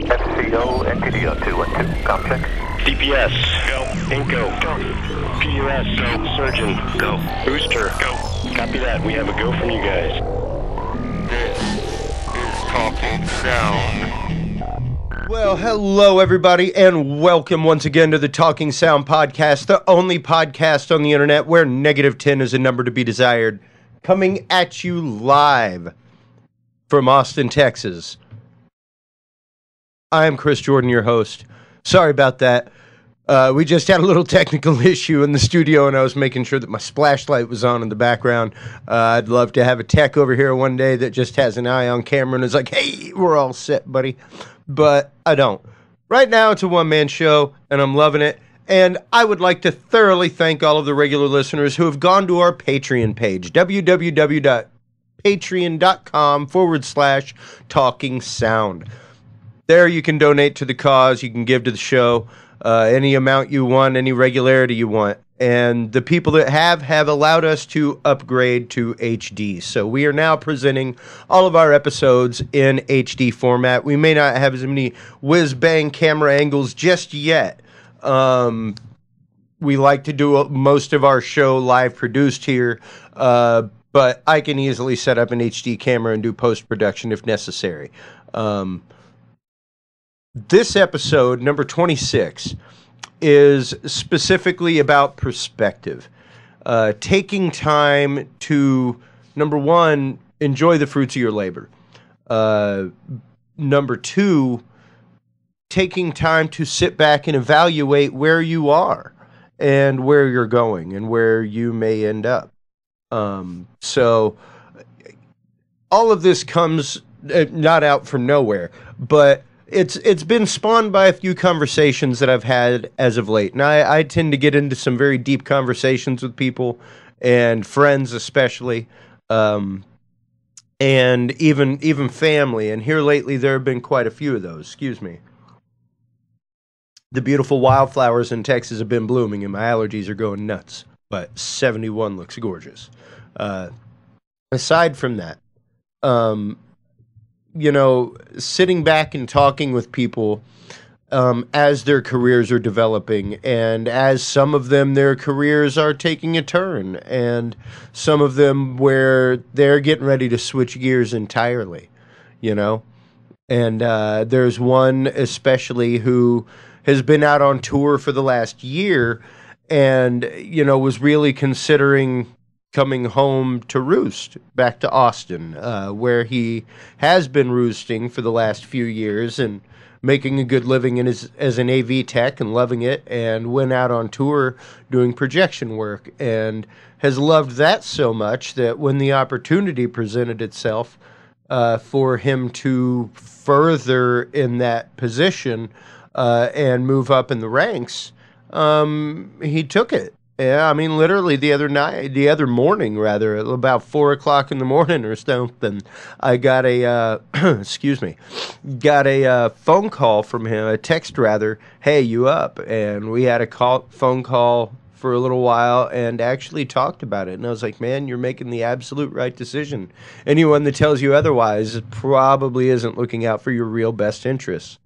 FCO, NTDO 212, complex. DPS, go. Inco, go. PUS, go. Surgeon, go. Booster, go. Copy that. We have a go from you guys. This is Talking Sound. Well, hello everybody, and welcome once again to the Talking Sound podcast, the only podcast on the internet where -10 is a number to be desired. Coming at you live from Austin, Texas. I am Chris Jordan, your host. Sorry about that. We just had a little technical issue in the studio, and I was making sure that my splash light was on in the background. I'd love to have a tech over here one day that just has an eye on camera and is like, hey, we're all set, buddy. But I don't. Right now, it's a one-man show, and I'm loving it. And I would like to thoroughly thank all of the regular listeners who have gone to our Patreon page, www.patreon.com/Talking Sound. There you can donate to the cause, you can give to the show, any amount you want, any regularity you want. And the people that have allowed us to upgrade to HD. So we are now presenting all of our episodes in HD format. We may not have as many whiz-bang camera angles just yet. We like to do most of our show live produced here, but I can easily set up an HD camera and do post-production if necessary. This episode, number 26, is specifically about perspective. Taking time to, number one, enjoy the fruits of your labor. Number two, taking time to sit back and evaluate where you are and where you're going and where you may end up. So all of this comes not out from nowhere, but it's been spawned by a few conversations that I've had as of late. And I tend to get into some very deep conversations with people and friends especially, and even family. And here lately there have been quite a few of those. Excuse me. The beautiful wildflowers in Texas have been blooming and my allergies are going nuts. But 71 looks gorgeous. Aside from that, sitting back and talking with people as their careers are developing, and as some of them, their careers are taking a turn, and some of them where they're getting ready to switch gears entirely, And there's one especially who has been out on tour for the last year and, was really considering coming home to roost back to Austin, where he has been roosting for the last few years and making a good living as an AV tech and loving it, and went out on tour doing projection work and has loved that so much that when the opportunity presented itself for him to further in that position and move up in the ranks, he took it. Yeah, I mean, literally the other morning, rather, at about 4 o'clock in the morning or something, I got a, phone call from him, a text rather, hey, you up? And we had a phone call for a little while and actually talked about it. And I was like, man, you're making the absolute right decision. Anyone that tells you otherwise probably isn't looking out for your real best interests.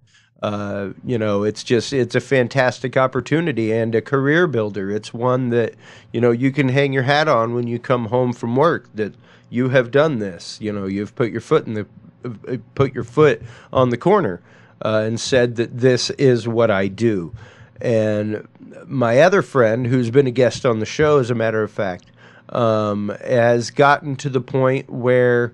It's a fantastic opportunity and a career builder. It's one that, you can hang your hat on when you come home from work, that you have done this. You've put your foot on the corner, and said that this is what I do. And my other friend, who's been a guest on the show, as a matter of fact, has gotten to the point where,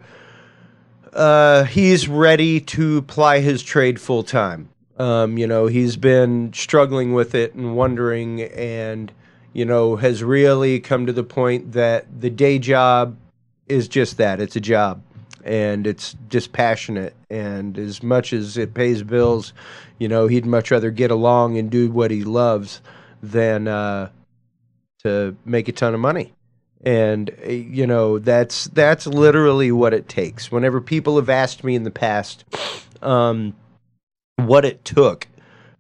he's ready to ply his trade full time. He's been struggling with it and wondering, and, has really come to the point that the day job is just that. It's a job, and it's dispassionate. And as much as it pays bills, he'd much rather get along and do what he loves than to make a ton of money. And, that's literally what it takes. Whenever people have asked me in the past what it took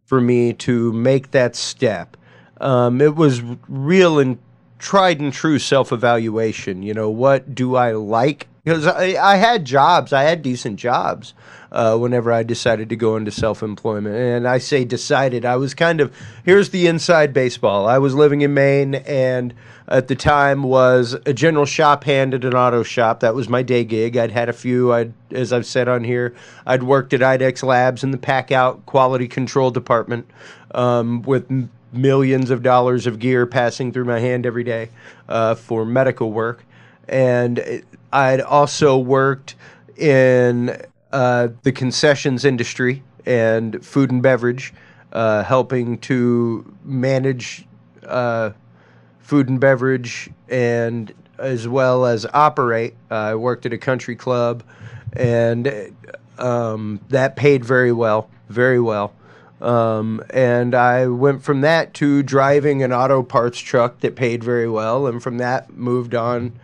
for me to make that step, it was real and tried and true self-evaluation. What do I like because I had jobs. I had decent jobs whenever I decided to go into self-employment. And I say decided. I was kind of, here's the inside baseball. I was living in Maine, and at the time was a general shop hand at an auto shop. That was my day gig. I'd had a few. As I've said on here, I'd worked at IDEX Labs in the pack-out quality control department with millions of dollars of gear passing through my hand every day for medical work. And I'd also worked in the concessions industry and food and beverage, helping to manage food and beverage and as well as operate. I worked at a country club, and that paid very well, very well. And I went from that to driving an auto parts truck that paid very well, and from that moved on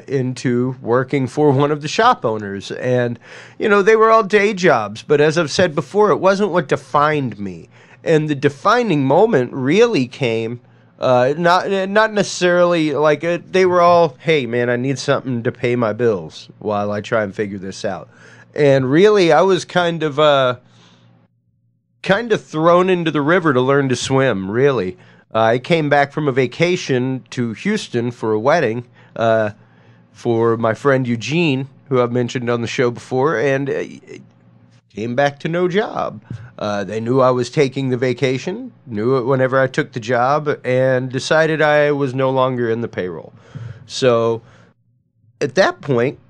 into working for one of the shop owners. And, you know, they were all day jobs, but as I've said before, it wasn't what defined me. And the defining moment really came, not necessarily like they were all, hey, man, I need something to pay my bills while I try and figure this out. And really, I was kind of thrown into the river to learn to swim, really. I came back from a vacation to Houston for a wedding for my friend Eugene, who I've mentioned on the show before, and came back to no job. They knew I was taking the vacation, knew it whenever I took the job, and decided I was no longer in the payroll. So at that point,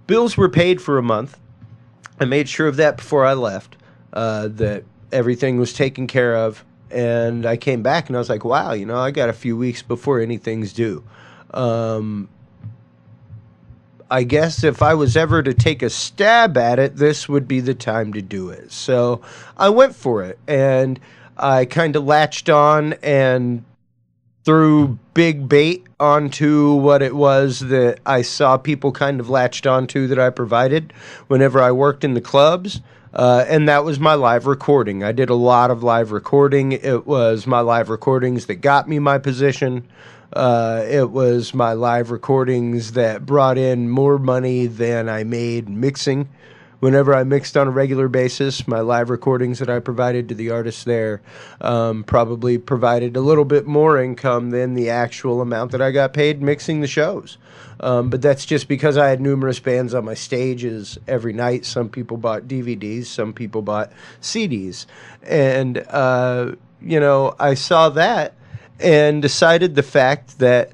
bills were paid for a month. I made sure of that before I left, that everything was taken care of. And I came back and I was like, wow, you know, I got a few weeks before anything's due. I guess if I was ever to take a stab at it, this would be the time to do it. So I went for it, and I kind of latched on and threw big bait onto what it was that I saw people kind of latched onto that I provided whenever I worked in the clubs. And that was my live recording. I did a lot of live recording. It was my live recordings that got me my position. It was my live recordings that brought in more money than I made mixing. Whenever I mixed on a regular basis, my live recordings that I provided to the artists there probably provided a little bit more income than the actual amount that I got paid mixing the shows. But that's just because I had numerous bands on my stages every night. Some people bought DVDs, some people bought CDs. And, you know, I saw that and decided the fact that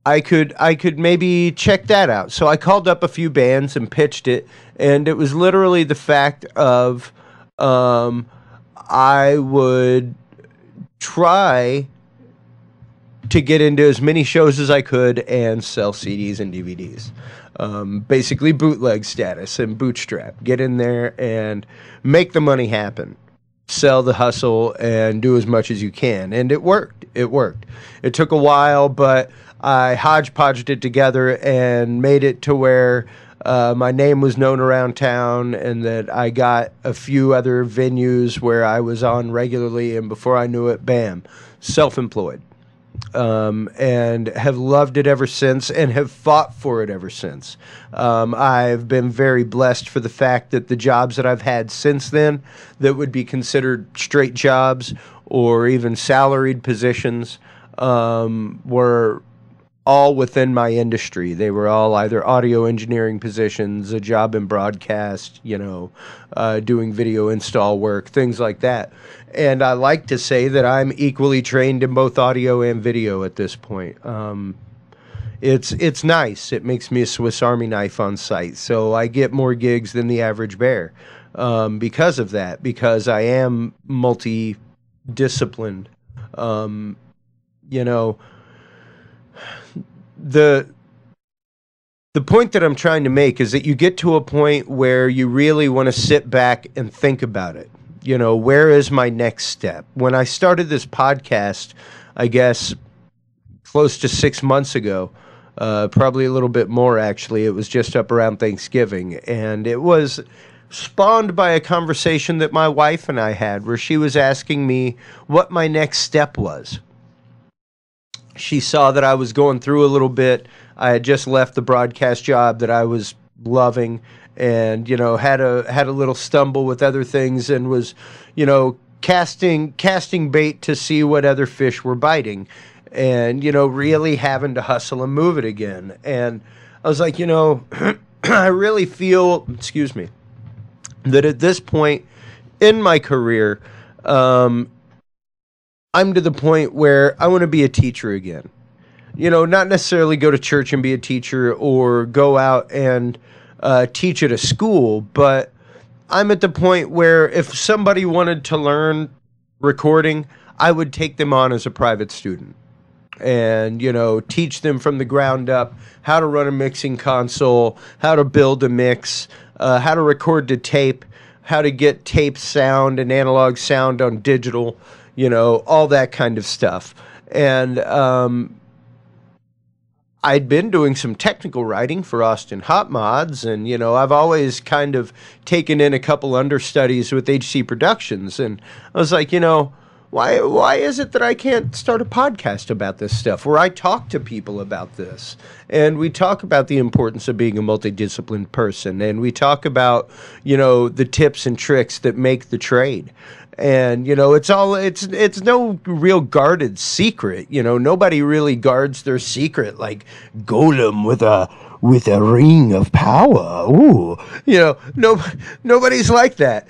I could maybe check that out. So I called up a few bands and pitched it, and it was literally the fact of I would try to get into as many shows as I could and sell CDs and DVDs. Basically bootleg status and bootstrap. Get in there and make the money happen. Sell the hustle and do as much as you can. And it worked. It worked. It took a while, but I hodgepodged it together and made it to where my name was known around town, and that I got a few other venues where I was on regularly, and before I knew it, bam, self-employed. And have loved it ever since and have fought for it ever since. I've been very blessed for the fact that the jobs that I've had since then that would be considered straight jobs or even salaried positions were all within my industry. They were all either audio engineering positions, a job in broadcast, you know, doing video install work, things like that. And I like to say that I'm equally trained in both audio and video at this point. It's nice. It makes me a Swiss Army knife on site. So I get more gigs than the average bear because of that, because I am multi-disciplined. You know, the point that I'm trying to make is that you get to a point where you really want to sit back and think about it. You know, where is my next step? When I started this podcast, I guess close to 6 months ago, probably a little bit more actually, it was just up around Thanksgiving, and it was spawned by a conversation that my wife and I had where she was asking me what my next step was. she saw that I was going through a little bit. I had just left the broadcast job that I was loving, and had a little stumble with other things, and was casting bait to see what other fish were biting, and really having to hustle and move it again. And I was like, I really feel, excuse me, that at this point in my career, I'm to the point where I want to be a teacher again. Not necessarily go to church and be a teacher or go out and teach at a school, but I'm at the point where if somebody wanted to learn recording, I would take them on as a private student and, teach them from the ground up how to run a mixing console, how to build a mix, how to record to tape, how to get tape sound and analog sound on digital, all that kind of stuff. And I'd been doing some technical writing for Austin Hot Mods, and I've always kind of taken in a couple understudies with HC Productions, and I was like, why is it that I can't start a podcast about this stuff where I talk to people about this, and we talk about the importance of being a multidisciplined person, and we talk about the tips and tricks that make the trade. And it's no real guarded secret. Nobody really guards their secret like Golem with a ring of power. Ooh, nobody's like that.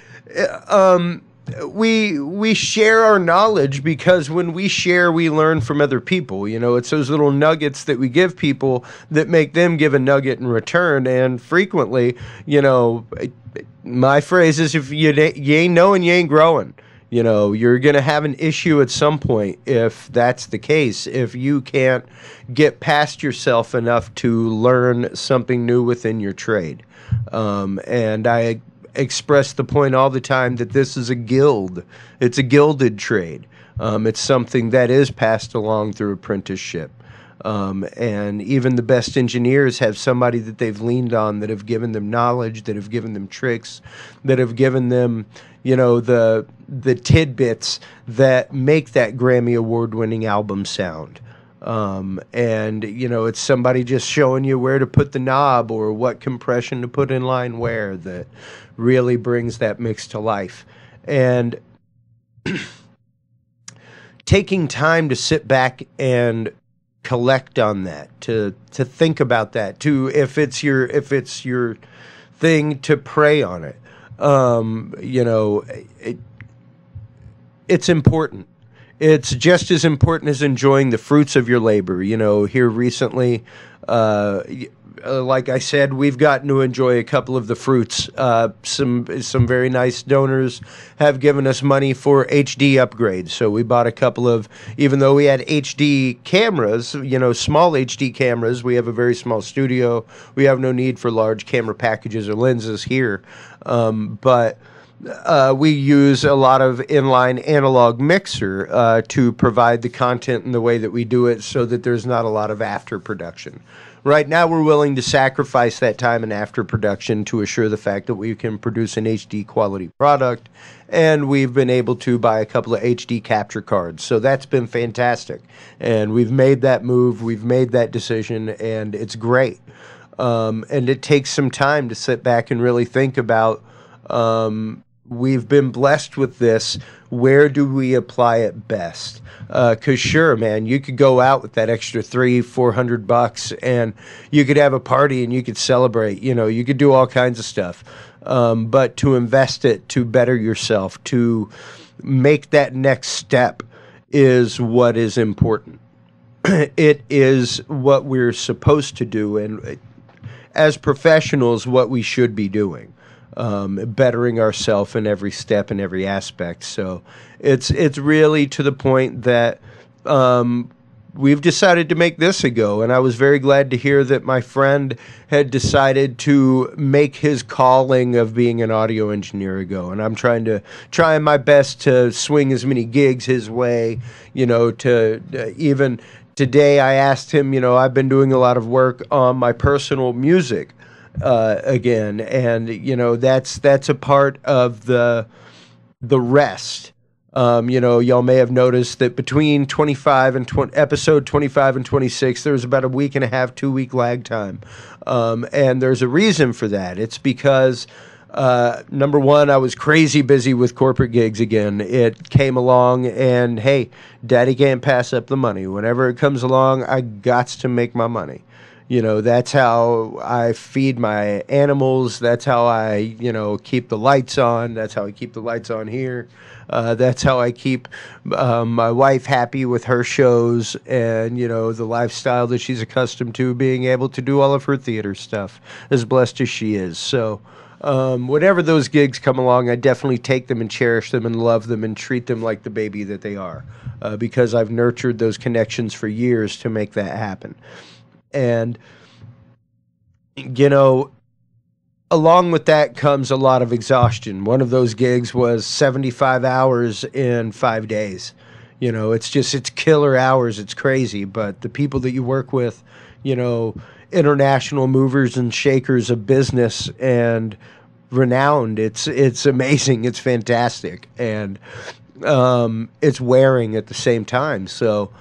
We share our knowledge because when we share, we learn from other people. It's those little nuggets that we give people that make them give a nugget in return. And frequently, my phrase is, if you ain't knowing, you ain't growing. You're going to have an issue at some point if that's the case, if you can't get past yourself enough to learn something new within your trade. And I express the point all the time that this is a guild. It's a gilded trade. It's something that is passed along through apprenticeship. And even the best engineers have somebody that they've leaned on, that have given them knowledge, that have given them tricks, that have given them, the tidbits that make that Grammy Award-winning album sound. And it's somebody just showing you where to put the knob or what compression to put in line where that really brings that mix to life. And taking time to sit back and collect on that, to think about that, to if it's your thing, to pray on it. It's important. It's just as important as enjoying the fruits of your labor. Here recently, like I said, we've gotten to enjoy a couple of the fruits. Some very nice donors have given us money for HD upgrades. So we bought a couple of, even though we had HD cameras, small HD cameras, we have a very small studio. We have no need for large camera packages or lenses here. But we use a lot of inline analog mixer to provide the content in the way that we do it, so that there's not a lot of after production. Right now, we're willing to sacrifice that time in after production to assure the fact that we can produce an HD quality product, and we've been able to buy a couple of HD capture cards. So that's been fantastic, and we've made that move, we've made that decision, and it's great. And it takes some time to sit back and really think about, we've been blessed with this. Where do we apply it best? Because sure, man, you could go out with that extra $300-400 and you could have a party and you could celebrate. You could do all kinds of stuff. But to invest it, to better yourself, to make that next step is what is important. It is what we're supposed to do, and as professionals, what we should be doing. Bettering ourselves in every step and every aspect. So it's really to the point that we've decided to make this a go, and I was very glad to hear that my friend had decided to make his calling of being an audio engineer a go, and I'm trying my best to swing as many gigs his way, to even today I asked him, I've been doing a lot of work on my personal music again, and that's a part of the rest Y'all may have noticed that between 25 and episode 25 and 26, there was about a week and a half, 2 week lag time. And there's a reason for that. It's because, number one, I was crazy busy with corporate gigs again. It came along and, hey, daddy can't pass up the money. Whenever it comes along, I gots to make my money. That's how I feed my animals. That's how I, keep the lights on. That's how I keep the lights on here. That's how I keep my wife happy with her shows and, the lifestyle that she's accustomed to, being able to do all of her theater stuff, as blessed as she is. So whenever those gigs come along, I definitely take them and cherish them and love them and treat them like the baby that they are, because I've nurtured those connections for years to make that happen. And, along with that comes a lot of exhaustion. One of those gigs was 75 hours in 5 days. It's killer hours. It's crazy. But the people that you work with, international movers and shakers of business and renowned, it's amazing. It's fantastic. And it's wearing at the same time. So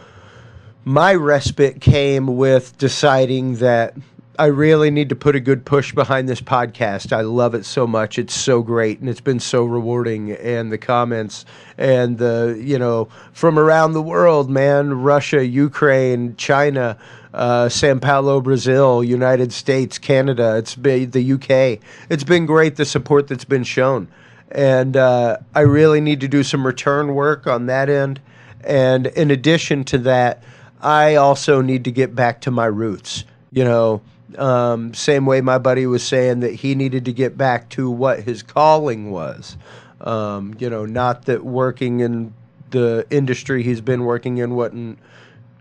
my respite came with deciding that I really need to put a good push behind this podcast. I love it so much. It's so great, and it's been so rewarding. And the comments and from around the world, man, Russia, Ukraine, China, Sao Paulo, Brazil, United States, Canada, it's been the UK. It's been great, the support that's been shown. And I really need to do some return work on that end. And in addition to that, I also need to get back to my roots. Same way my buddy was saying that he needed to get back to what his calling was. Not that working in the industry he's been working in wasn't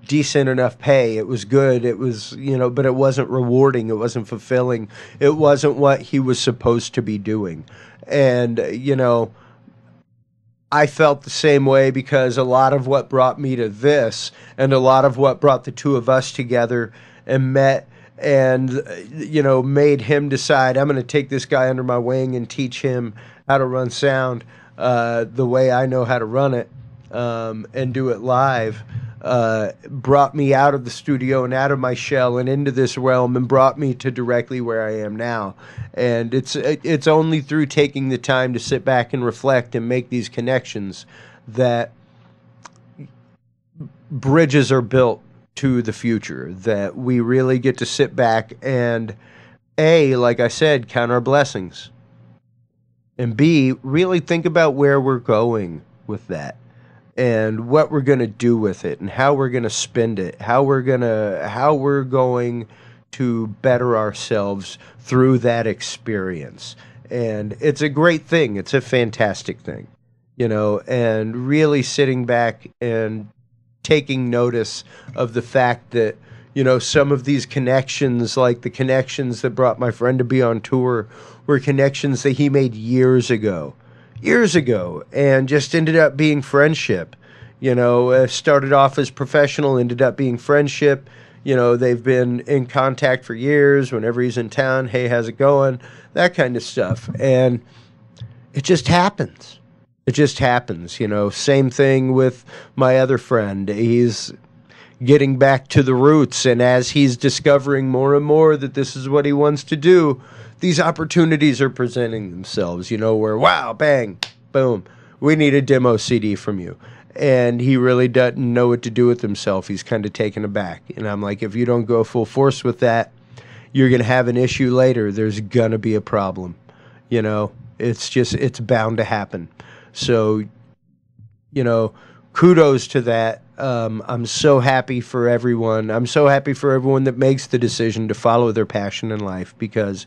decent enough pay. It was good. It was, but it wasn't rewarding. It wasn't fulfilling. It wasn't what he was supposed to be doing. And, I felt the same way, because a lot of what brought me to this and a lot of what brought the two of us together and met and, made him decide, I'm going to take this guy under my wing and teach him how to run sound the way I know how to run it, and do it live, brought me out of the studio and out of my shell and into this realm and brought me to directly where I am now. And it's only through taking the time to sit back and reflect and make these connections that bridges are built to the future, that we really get to sit back and, A, like I said, count our blessings, and B, really think about where we're going with that and what we're going to do with it and how we're going to spend it, how we're going to better ourselves through that experience. And it's a great thing. It's a fantastic thing, and really sitting back and taking notice of the fact that, some of these connections, like the connections that brought my friend to be on tour, were connections that he made years ago, and just ended up being friendship. Started off as professional, ended up being friendship. They've been in contact for years. Whenever he's in town, hey, how's it going? That kind of stuff. And it just happens. Same thing with my other friend. He's getting back to the roots. And as he's discovering more and more that this is what he wants to do, these opportunities are presenting themselves, where, wow, bang, boom, we need a demo CD from you. And he really doesn't know what to do with himself. He's kind of taken aback. And I'm like, if you don't go full force with that, you're going to have an issue later. There's going to be a problem. It's bound to happen. So, kudos to that. I'm so happy for everyone. I'm so happy for everyone that makes the decision to follow their passion in life, because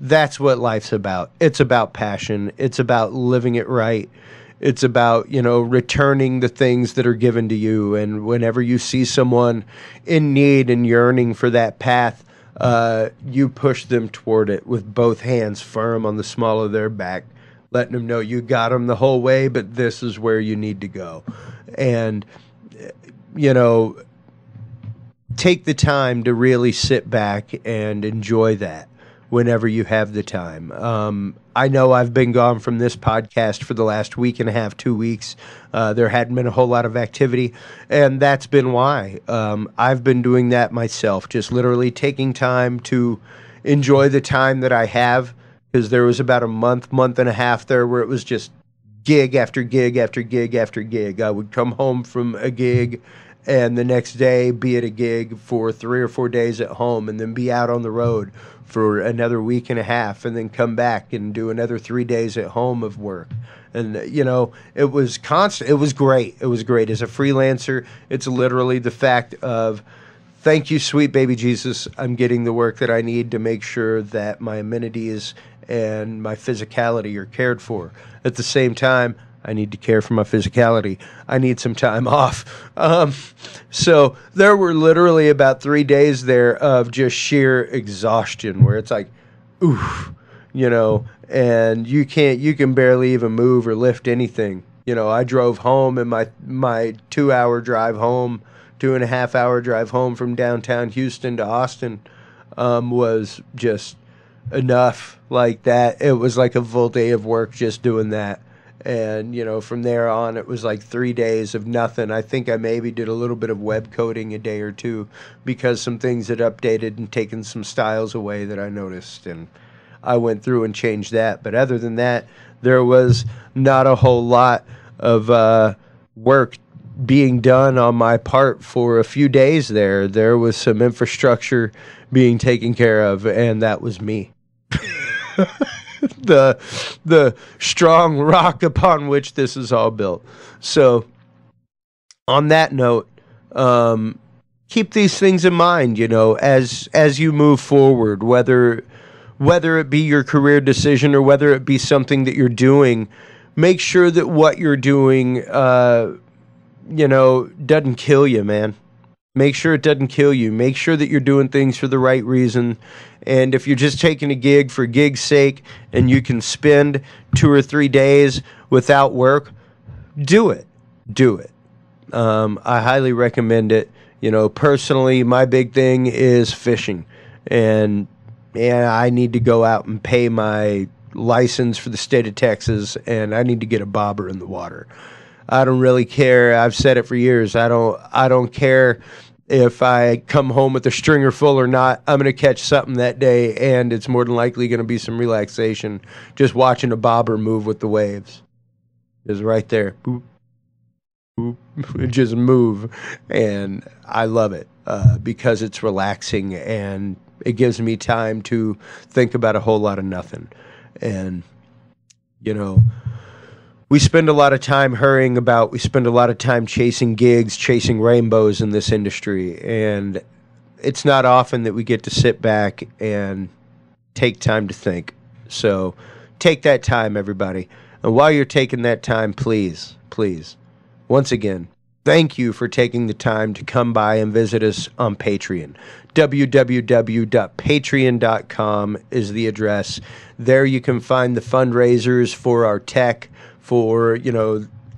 that's what life's about. It's about passion. It's about living it right. It's about, returning the things that are given to you. And whenever you see someone in need and yearning for that path, you push them toward it with both hands firm on the small of their back, letting them know you got them the whole way, but this is where you need to go. And, take the time to really sit back and enjoy that whenever you have the time. I know I've been gone from this podcast for the last week and a half, 2 weeks. There hadn't been a whole lot of activity, and that's been why. I've been doing that myself, just literally taking time to enjoy the time that I have, because there was about a month and a half there where it was just gig after gig after gig after gig. I would come home from a gig and the next day be at a gig for 3 or 4 days at home, and then be out on the road for another week and a half, and then come back and do another 3 days at home of work. And, it was constant. It was great. It was great. As a freelancer, it's literally the fact of, thank you, sweet baby Jesus. I'm getting the work that I need to make sure that my amenities and my physicality are cared for. At the same time, I need to care for my physicality. I need some time off. So there were literally about 3 days there of just sheer exhaustion, where it's like, oof, and you can barely even move or lift anything. I drove home, and my 2-hour drive home, 2.5-hour drive home from downtown Houston to Austin was just enough like that. It was like a full day of work just doing that. And, from there on, it was like 3 days of nothing. I think I maybe did a little bit of web coding a day or two, because some things had updated and taken some styles away that I noticed. And I went through and changed that. But other than that, there was not a whole lot of work being done on my part for a few days there. There was some infrastructure being taken care of, and that was me. The strong rock upon which this is all built. So, on that note, keep these things in mind, as you move forward, whether it be your career decision or whether it be something that you're doing. Make sure that what you're doing, doesn't kill you, man. Make sure it doesn't kill you. Make sure that you're doing things for the right reason. And if you're just taking a gig for gig's sake and you can spend 2 or 3 days without work, do it. Do it. I highly recommend it. Personally, my big thing is fishing. And I need to go out and pay my license for the state of Texas, and I need to get a bobber in the water. I don't really care. I've said it for years. I don't care if I come home with a stringer full or not. I'm going to catch something that day, and it's more than likely going to be some relaxation just watching a bobber move with the waves. It's right there. Boop, boop. Just move. And I love it because it's relaxing, and it gives me time to think about a whole lot of nothing. And, we spend a lot of time hurrying about. We spend a lot of time chasing gigs, chasing rainbows in this industry. And it's not often that we get to sit back and take time to think. So take that time, everybody. And while you're taking that time, please, once again, thank you for taking the time to come by and visit us on Patreon. www.patreon.com is the address. There you can find the fundraisers for our tech, for,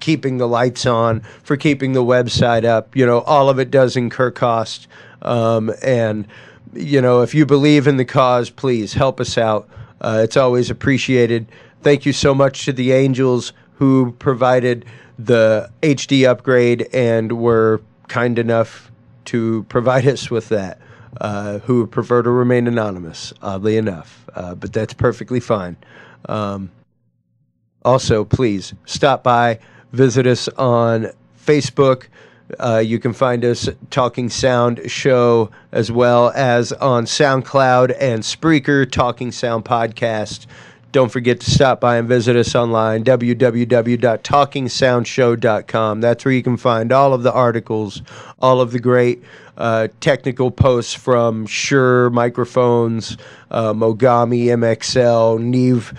keeping the lights on, for keeping the website up. All of it does incur cost. And, if you believe in the cause, please help us out. It's always appreciated. Thank you so much to the Angels who provided the HD upgrade and were kind enough to provide us with that, who prefer to remain anonymous, oddly enough. But that's perfectly fine. Also, please stop by, visit us on Facebook. You can find us Talking Sound Show, as well as on SoundCloud and Spreaker, Talking Sound Podcast. Don't forget to stop by and visit us online, www.talkingsoundshow.com. That's where you can find all of the articles, all of the great technical posts from Shure microphones, Mogami, MXL, Neve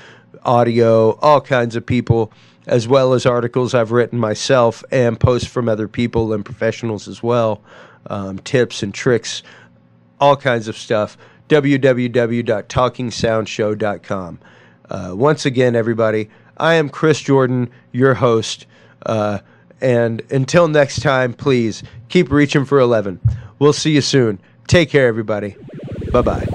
Audio, all kinds of people, as well as articles I've written myself and posts from other people and professionals as well, tips and tricks, all kinds of stuff, www.talkingsoundshow.com. Once again, everybody, I am Chris Jordan, your host, and until next time, please keep reaching for 11. We'll see you soon. Take care, everybody. Bye-bye.